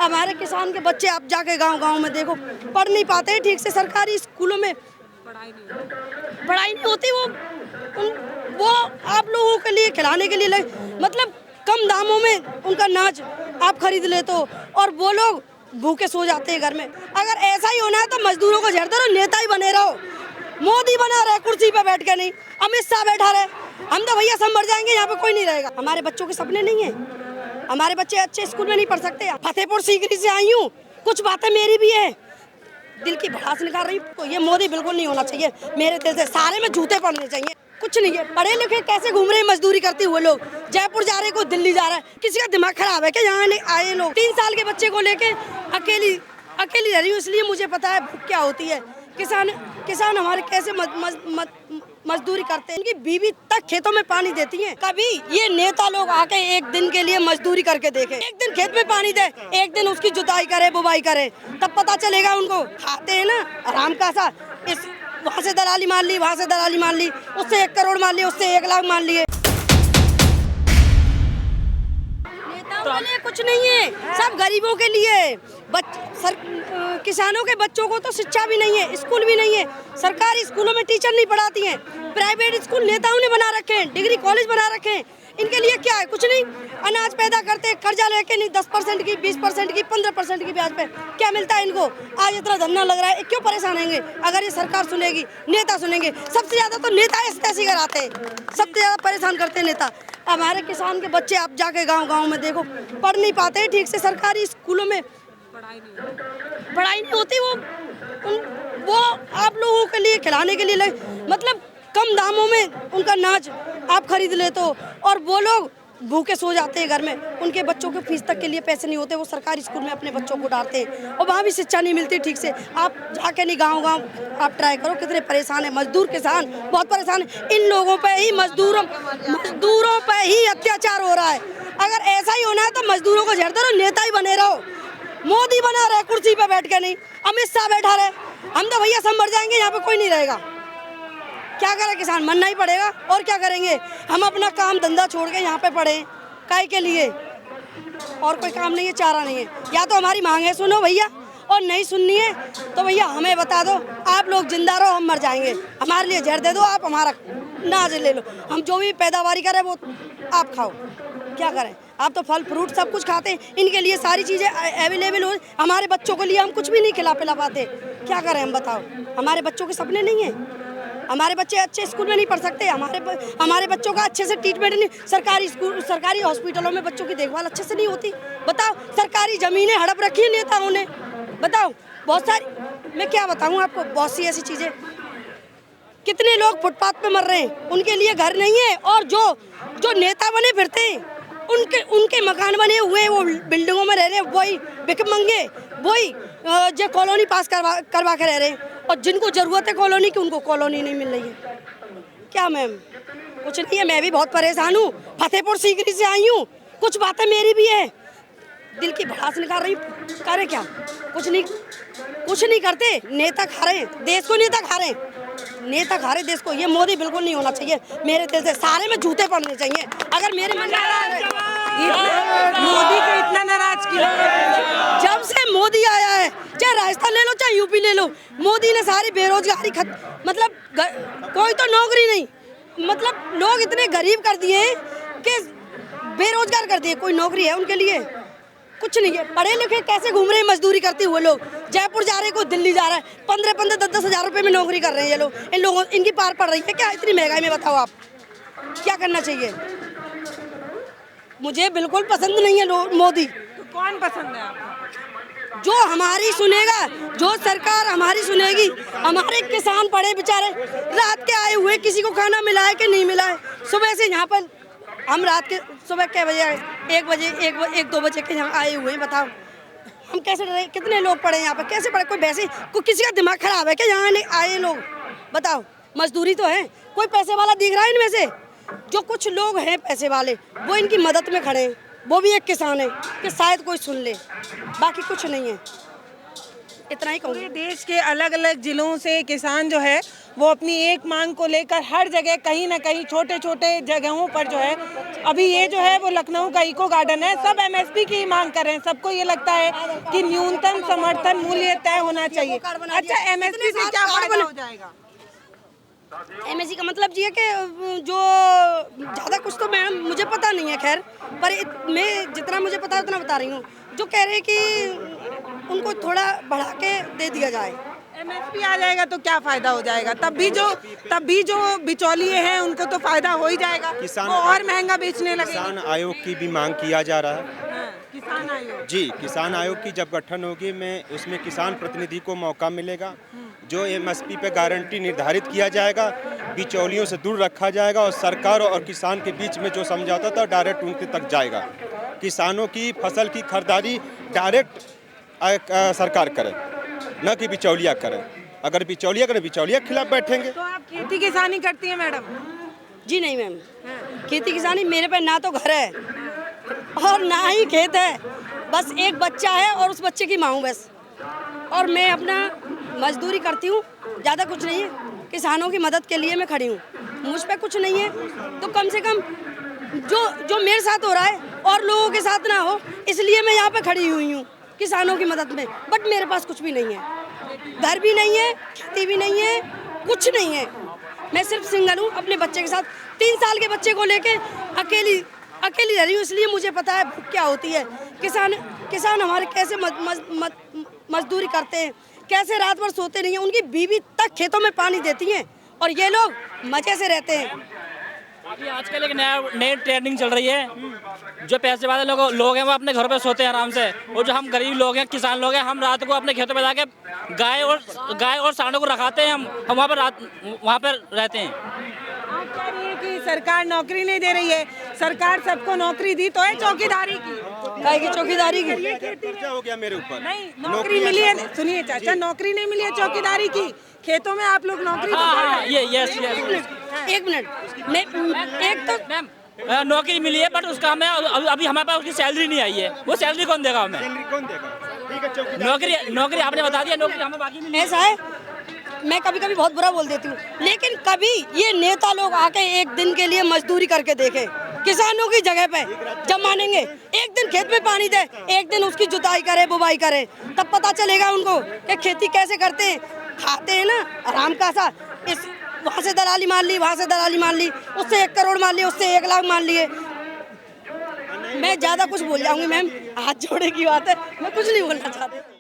हमारे किसान के बच्चे आप जाके गांव-गांव में देखो, पढ़ नहीं पाते हैं ठीक से। सरकारी स्कूलों में पढ़ाई नहीं होती। वो आप लोगों के लिए खिलाने के लिए मतलब कम दामों में उनका अनाज आप खरीद ले तो, और वो लोग भूखे सो जाते हैं घर में। अगर ऐसा ही होना है तो मजदूरों को झेड़ते रहो, नेता ही बने रहो। मोदी बना रहे कुर्सी पे बैठ के, नहीं अमित शाह बैठा रहे। हम तो भैया सब मर जाएंगे, यहाँ पे कोई नहीं रहेगा। हमारे बच्चों के सपने नहीं है, हमारे बच्चे अच्छे स्कूल में नहीं पढ़ सकते। फतेहपुर सीकरी से आई हूँ, कुछ बातें मेरी भी है, दिल की भड़ास निकाल रही हूँ। ये मोदी बिल्कुल नहीं होना चाहिए मेरे दिल से, सारे में जूते पड़ने चाहिए। कुछ नहीं है, पढ़े लिखे कैसे घूम रहे हैं मजदूरी करते हुए लोग। जयपुर जा रहे, कोई दिल्ली जा रहा है। किसी का दिमाग खराब है क्या? यहाँ आए लोग 3 साल के बच्चे को लेके अकेली रह रही हूँ, इसलिए मुझे पता है क्या होती है। किसान हमारे कैसे मजदूरी करते हैं, इनकी बीवी तक खेतों में पानी देती हैं। कभी ये नेता लोग आके एक दिन के लिए मजदूरी करके देखें, एक दिन खेत में पानी दे, एक दिन उसकी जुताई करे, बुवाई करे, तब पता चलेगा उनको। खाते हैं ना आराम का सा, इस वहाँ से दलाली मान ली, वहाँ से दलाली मान ली, उससे 1 करोड़ मान लिए, उससे 1 लाख मान लिए। नेताओं के लिए कुछ नहीं है, सब गरीबों के लिए। किसानों के बच्चों को तो शिक्षा भी नहीं है, स्कूल भी नहीं है। सरकारी स्कूलों में टीचर नहीं पढ़ाती हैं, प्राइवेट स्कूल नेताओं ने बना रखे हैं, डिग्री कॉलेज बना रखे हैं। इनके लिए क्या है? कुछ नहीं। अनाज पैदा करते हैं, कर्जा लेके, नहीं 10% की, 20% की, 15% की ब्याज पे। क्या मिलता है इनको? आज इतना धरना लग रहा है, क्यों परेशान होंगे? अगर ये सरकार सुनेगी, नेता सुनेंगे। सबसे ज्यादा तो नेता ऐसी कराते हैं, सबसे ज्यादा परेशान करते हैं नेता। हमारे किसान के बच्चे आप जाके गाँव-गाँव में देखो, पढ़ नहीं पाते हैं ठीक से। सरकारी स्कूलों में पढ़ाई नहीं होती। वो आप लोगों के लिए खिलाने के लिए मतलब कम दामों में उनका अनाज आप खरीद ले तो, और वो लोग भूखे सो जाते हैं घर में। उनके बच्चों के फीस तक के लिए पैसे नहीं होते, वो सरकारी स्कूल में अपने बच्चों को डालते हैं, और वहाँ भी शिक्षा नहीं मिलती ठीक से। आप जाके नहीं गाँव-गाँव आप ट्राई करो, कितने परेशान है मजदूर किसान, बहुत परेशान है। इन लोगों पे ही मजदूरों पे ही अत्याचार हो रहा है। अगर ऐसा ही होना है तो मजदूरों को झेड़ते रहो, नेता ही बने रहो। मोदी बना रहे कुर्सी पे बैठ के, नहीं अमित शाह बैठा रहे। हम तो भैया सब मर जाएंगे, यहाँ पे कोई नहीं रहेगा। क्या करे किसान? मरना ही पड़ेगा, और क्या करेंगे? हम अपना काम धंधा छोड़ के यहाँ पे पड़े, काहे के लिए? और कोई काम नहीं है, चारा नहीं है। या तो हमारी मांगे सुनो भैया, और नहीं सुननी है तो भैया हमें बता दो, आप लोग जिंदा रहो, हम मर जाएंगे। हमारे लिए जहर दे दो, आप हमारा नाज ले लो, हम जो भी पैदावारी करें वो आप खाओ। क्या करें? आप तो फल फ्रूट सब कुछ खाते हैं, इनके लिए सारी चीज़ें अवेलेबल हो। हमारे बच्चों के लिए हम कुछ भी नहीं खिला पिला पाते। क्या करें हम, बताओ? हमारे बच्चों के सपने नहीं है, हमारे बच्चे अच्छे स्कूल में नहीं पढ़ सकते। हमारे बच्चों का अच्छे से ट्रीटमेंट नहीं, सरकारी हॉस्पिटलों में बच्चों की देखभाल अच्छे से नहीं होती। बताओ, सरकारी ज़मीनें हड़प रखी है नेताओं ने। बताओ, बहुत सारी, मैं क्या बताऊँ आपको, बहुत सी ऐसी चीज़ें। कितने लोग फुटपाथ पे मर रहे हैं, उनके लिए घर नहीं है। और जो नेता बने फिरते हैं, उनके मकान बने हुए, वो बिल्डिंगों में रह रहे हैं, वही भिखमंगे, वही जो कॉलोनी पास करवा के रह रहे हैं। और जिनको ज़रूरत है कॉलोनी की, उनको कॉलोनी नहीं मिल रही है। क्या मैम? कुछ नहीं है, मैं भी बहुत परेशान हूँ। फतेहपुर सीकरी से आई हूँ, कुछ बातें मेरी भी है, दिल की भड़ास निकाल रही हूँ। करे क्या? कुछ नहीं करते। नेता खा रहे हैं देश को, नेता खा रहे देश को। ये मोदी बिल्कुल नहीं होना चाहिए मेरे दिल से, सारे में जूते पड़ने चाहिए। अगर मेरे मन मोदी को इतना नाराज किया, जब से मोदी आया है, चाहे राजस्थान ले लो, चाहे यूपी ले लो, मोदी ने सारी बेरोजगारी मतलब कोई तो नौकरी नहीं, मतलब लोग इतने गरीब कर दिए कि बेरोजगार कर दिए। कोई नौकरी है उनके लिए? कुछ नहीं है। पढ़े लिखे कैसे घूम रहे हैं मजदूरी करते हुए लोग। जयपुर जा रहे, कोई दिल्ली जा रहा है, 15-15, 10-10 हज़ार रुपये में नौकरी कर रहे हैं ये लोग। इन लोगों इनकी पार पड़ रही है क्या इतनी महंगाई में? बताओ आप, क्या करना चाहिए? मुझे बिल्कुल पसंद नहीं है मोदी। तो कौन पसंद है आपको? जो हमारी सुनेगा, जो सरकार हमारी सुनेगी। हमारे किसान पड़े बेचारे, रात के आए हुए, किसी को खाना मिला है कि नहीं मिला है। सुबह से यहाँ पर हम रात के सुबह कै बजे आए? 1-2 बजे के यहाँ आए हुए हैं। बताओ हम कैसे रहे? कितने लोग पड़े यहाँ पर, कैसे पड़े? कोई वैसे किसी का दिमाग खराब है क्या यहाँ आए लोग? बताओ, मजदूरी तो है। कोई पैसे वाला दिख रहा है इनमें से? जो कुछ लोग हैं पैसे वाले, वो इनकी मदद में खड़े हैं। वो भी एक किसान है कि शायद कोई सुन ले, बाकी कुछ नहीं है। इतना ही कहूँगी। देश के अलग अलग जिलों से किसान जो है वो अपनी एक मांग को लेकर हर जगह कहीं ना कहीं छोटे छोटे जगहों पर जो है, अभी ये जो है वो लखनऊ का इको गार्डन है, सब एमएसपी की ही मांग कर रहे हैं। सबको ये लगता है कि न्यूनतम समर्थन मूल्य तय होना चाहिए। अच्छा, एमएसपी से क्या फायदा हो जाएगा? एमएससी का मतलब ये है कि जो ज़्यादा कुछ तो मैम मुझे पता नहीं है, खैर पर मैं जितना मुझे पता है उतना बता रही हूँ। जो कह रहे हैं कि उनको थोड़ा बढ़ा के दे दिया जाए। एमएसपी आ जाएगा तो क्या फायदा हो जाएगा? तब भी जो बिचौलिए हैं उनको तो फायदा हो ही जाएगा, वो और महंगा बेचने लगेंगे। किसान आयोग की भी मांग किया जा रहा है। हाँ, किसान आयोग जी, किसान आयोग की जब गठन होगी में उसमें किसान प्रतिनिधि को मौका मिलेगा। जो एमएसपी पे गारंटी निर्धारित किया जाएगा, बिचौलियों से दूर रखा जाएगा और सरकार और किसान के बीच में जो समझौता था डायरेक्ट उनके तक जाएगा। किसानों की फसल की खरीदारी डायरेक्ट सरकार करे, न कि बिचौलिया करे। अगर बिचौलिया करे, बिचौलिया के खिलाफ बैठेंगे। तो आप खेती किसानी करती हैं मैडम? जी नहीं मैम, खेती किसानी मेरे पे ना तो घर है और ना ही खेत है, बस एक बच्चा है और उस बच्चे की माँ हूँ बस। और मैं अपना मजदूरी करती हूँ, ज़्यादा कुछ नहीं है। किसानों की मदद के लिए मैं खड़ी हूँ, मुझ पे कुछ नहीं है तो कम से कम जो मेरे साथ हो रहा है और लोगों के साथ ना हो, इसलिए मैं यहाँ पे खड़ी हुई हूँ किसानों की मदद में। बट मेरे पास कुछ भी नहीं है, घर भी नहीं है, खेती भी नहीं है, कुछ नहीं है। मैं सिर्फ सिंगल हूँ अपने बच्चे के साथ, 3 साल के बच्चे को लेके अकेली रह रही हूँ। इसलिए मुझे पता है भूख क्या होती है। किसान हमारे कैसे मजदूरी करते हैं, कैसे रात भर सोते नहीं हैं, उनकी बीवी तक खेतों में पानी देती हैं और ये लोग मजे से रहते हैं। अभी आजकल एक नई ट्रेंडिंग चल रही है, जो पैसे वाले लोग हैं वो अपने घरों पे सोते हैं आराम से, और जो हम गरीब लोग हैं, किसान लोग हैं, हम रात को अपने खेतों पे जाके गाय और सांडों को रखाते हैं। हम वहाँ पर रहते हैं। आप कह रही हैं कि सरकार नौकरी नहीं दे रही है। सरकार सबको नौकरी दी तो है चौकीदारी की। गाय की चौकीदारी की कर्जा हो गया मेरे ऊपर। नहीं, नौकरी मिली है। सुनिए चाचा, नौकरी नहीं मिली है चौकीदारी की, खेतों में आप लोग नौकरी यस एक मिनट मैं एक तो मैम, नौकरी मिली है बट उसका हमें अभी हमारे पास उसकी सैलरी नहीं आई है। वो सैलरी कौन देगा हमें? सैलरी कौन देगा? ठीक है, चौकीदार नौकरी आपने बता दिया, नौकरी हमें बाकी मिली। ऐसा है, मैं कभी कभी बहुत बुरा बोल देती हूँ, लेकिन कभी ये नेता लोग आके एक दिन के लिए मजदूरी करके देखे, किसानों की जगह पे जब मानेंगे। एक दिन खेत में पानी दे, एक दिन उसकी जुताई करे, बुवाई करे, तब पता चलेगा उनको कि खेती कैसे करते हैं। खाते हैं ना आराम का सा, इस वहाँ से दलाली मान ली, वहाँ से दलाली मान ली, उससे 1 करोड़ मान लिए, उससे 1 लाख मान लिए। मैं ज़्यादा कुछ बोल जाऊंगी मैम, हाथ जोड़े की बात है, मैं कुछ नहीं बोलना चाहती।